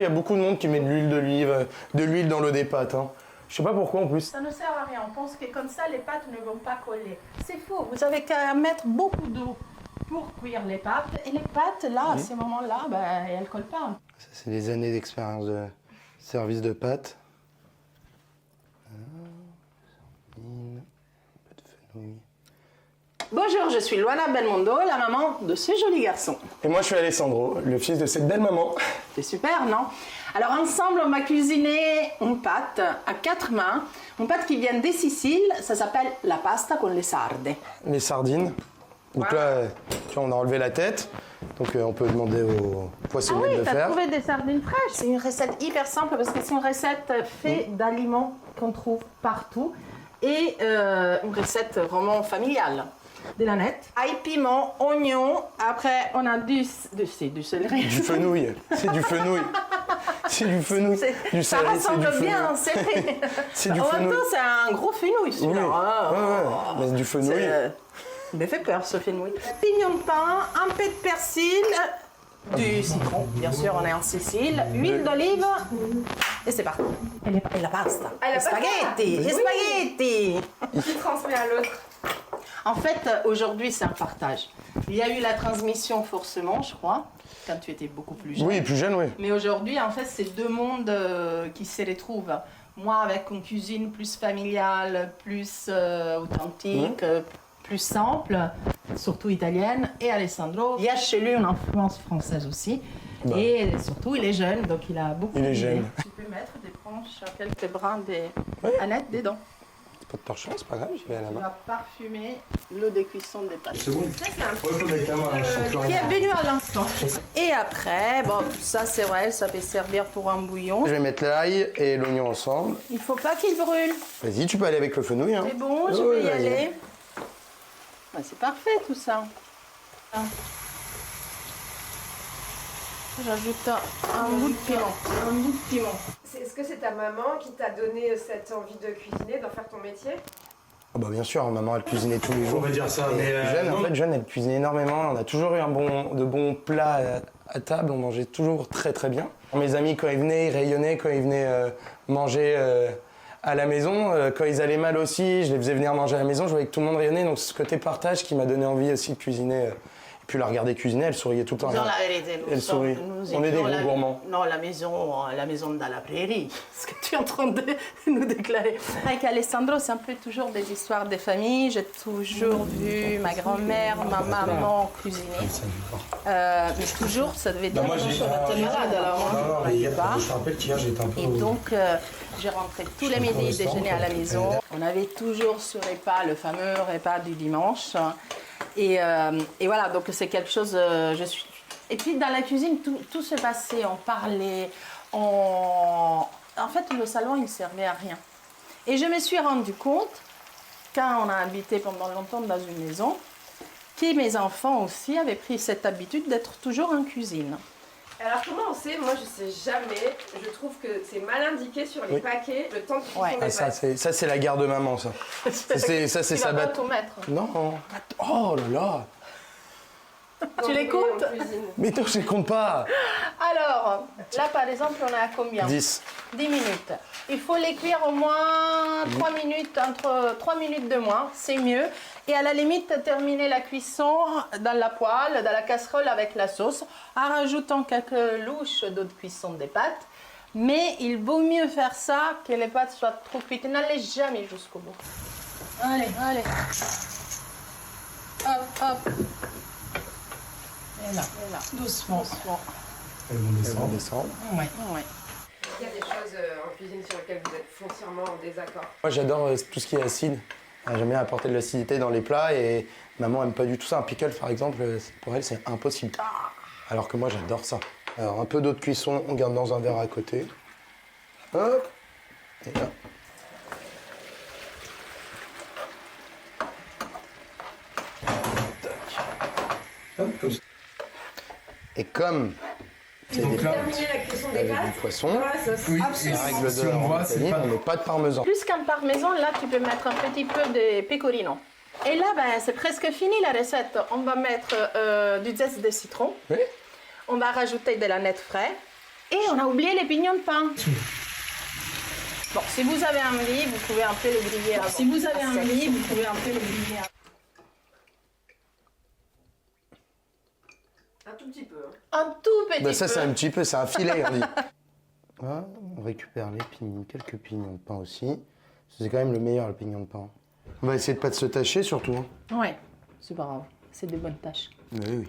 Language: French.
Il y a beaucoup de monde qui met de l'huile d'olive, de l'huile dans l'eau des pâtes. Hein. Je sais pas pourquoi en plus. Ça ne sert à rien. On pense que comme ça, les pâtes ne vont pas coller. C'est faux. Vous avez qu'à mettre beaucoup d'eau pour cuire les pâtes. Et les pâtes, là, à ce moment-là, ben, elles ne collent pas. Ça, c'est des années d'expérience de service de pâtes. Un peu de fenouil. Bonjour, je suis Luana Belmondo, la maman de ce joli garçon. Et moi, je suis Alessandro, le fils de cette belle maman. C'est super, non? Alors ensemble, on va cuisiner une pâte à 4 mains. Une pâte qui vient des Siciles, ça s'appelle la pasta con le sarde. Les sardines. Donc là, tu vois, on a enlevé la tête. Donc on peut demander au poissonnier de le t'as faire. trouvé des sardines fraîches? C'est une recette hyper simple parce que c'est une recette faite d'aliments qu'on trouve partout. Et une recette vraiment familiale. De la nette, ail, piment, oignon. Après, on a du céleri. Du fenouil. C'est du fenouil. C'est du fenouil. Du Ça céleri, ressemble c'est du bien, fenouil. c'est C'est du en même fenouil. temps, c'est un gros fenouil, celui-là. Oui. Ah, Ouais. Mais du fenouil. Il me fait peur, ce fenouil. Pignon de pain, un peu de persil, du citron, bien sûr, on est en Sicile, huile d'olive, et c'est parti. Et la pasta. Ah, la Les pasta. spaghetti, les spaghetti. Qui transmet à l'autre. En fait, aujourd'hui, c'est un partage. Il y a eu la transmission forcément, je crois, quand tu étais beaucoup plus jeune. Oui, plus jeune, oui. Mais aujourd'hui, en fait, c'est deux mondes qui se retrouvent. Moi, avec une cuisine plus familiale, plus authentique, plus simple, surtout italienne. Et Alessandro, il y a chez lui une influence française aussi. Bah. Et surtout, il est jeune, donc il a beaucoup Il est d'idées. jeune. Tu peux mettre des branches, quelques brins de Ouais. Annette dedans. Pas de torchon, c'est pas grave, j'y vais à la Tu main. vas parfumer l'eau de cuisson des pâtes. C'est bon. Ça, c'est un peu. Qui est venu à l'instant. Et après, bon, ça c'est vrai, ça peut servir pour un bouillon. Je vais mettre l'ail et l'oignon ensemble. Il faut pas qu'il brûle. Vas-y, tu peux aller avec le fenouil. Hein. C'est bon, je Ouais, vais y vas-y. aller. Ah, c'est parfait tout ça. Ah. J'ajoute un bout de piment. Un bout de piment. Est-ce que c'est ta maman qui t'a donné cette envie de cuisiner, d'en faire ton métier? Ah bah bien sûr, maman elle cuisinait tous les jours. On va dire ça, Et mais jeune, en non. fait, jeune, elle cuisinait énormément. On a toujours eu de bons plats à table. On mangeait toujours très très bien. Mes amis, quand ils venaient, ils rayonnaient. Quand ils venaient manger à la maison, quand ils allaient mal aussi, je les faisais venir manger à la maison. Je voyais que tout le monde rayonnait. Donc c'est ce côté partage qui m'a donné envie aussi de cuisiner. Et puis la regarder cuisiner, elle souriait tout le temps. Dans la vérité, Elle sourit. On est des gros gourmands. Non, la maison dans la prairie. Ce que tu es en train de nous déclarer. Avec Alessandro, c'est un peu toujours des histoires de famille. J'ai toujours vu ma grand-mère, ma maman cuisiner. Mais toujours, ça devait dire moi, que j'ai- je suis malade alors. Non, hein. mais hier, Pas. je te rappelle qu'hier j'étais un peu. Et donc, j'ai rentré tous les midis déjeuner à la maison. On avait toujours ce repas, le fameux repas du dimanche. Et voilà, donc c'est quelque chose. Et puis dans la cuisine, tout se passait, on parlait, En fait, le salon, il ne servait à rien. Et je me suis rendu compte, quand on a habité pendant longtemps dans une maison, que mes enfants aussi avaient pris cette habitude d'être toujours en cuisine. Alors comment on sait? Moi je sais jamais. Je trouve que c'est mal indiqué sur les paquets le temps de cuisson Ouais. des Ah, pâtes. ça c'est la guerre de maman, ça. C'est Tu sa vas pas batte. tout mettre. Non. Oh là là. Tu les Quand on est comptes? en cuisine. Mais toi, je les compte pas. Alors, là par exemple, on est à combien? 10. 10 minutes. Il faut les cuire au moins 3 minutes, entre 3 minutes de moins, c'est mieux. Et à la limite, terminer la cuisson dans la poêle, dans la casserole avec la sauce, en rajoutant quelques louches d'eau de cuisson des pâtes. Mais il vaut mieux faire ça que les pâtes soient trop cuites. N'allez jamais jusqu'au bout. Allez, allez. Hop, hop. Et là, doucement. Elles vont Elles descendre. vont descendre. Ouais, ouais. Il y a des choses en cuisine sur lesquelles vous êtes foncièrement en désaccord. Moi, j'adore tout ce qui est acide. J'aime bien apporter de l'acidité dans les plats et maman aime pas du tout ça. Un pickle, par exemple, pour elle, c'est impossible. Alors que moi, j'adore ça. Alors, un peu d'eau de cuisson, on garde dans un verre à côté. Hop. Et là. Hop, comme ça. Et comme c'est Donc des là, Terminer la cuisson des avec pâtes. du poisson, Voilà, ça, c'est Oui, absolument. la règle si d'or on voit, en c'est Italie, pas- on met pas de parmesan. Plus qu'un parmesan, là, tu peux mettre un petit peu de pecorino. Et là, ben, c'est presque fini la recette. On va mettre du zeste de citron. Oui. On va rajouter de la nette frais. Et on a oublié les pignons de pain. Bon, si vous avez un lit, vous pouvez un peu le griller avant. Si vous avez un lit, vous pouvez un peu le griller avant. Un tout petit peu. Hein. Un tout petit Bah peu. ça, c'est un petit peu, c'est un filet, on dit. Voilà, on récupère les pignons, quelques pignons de pain aussi. C'est quand même le meilleur, le pignon de pain. On va essayer de pas de se tâcher, surtout. Hein. Ouais, c'est pas grave. C'est des bonnes tâches. Oui, oui.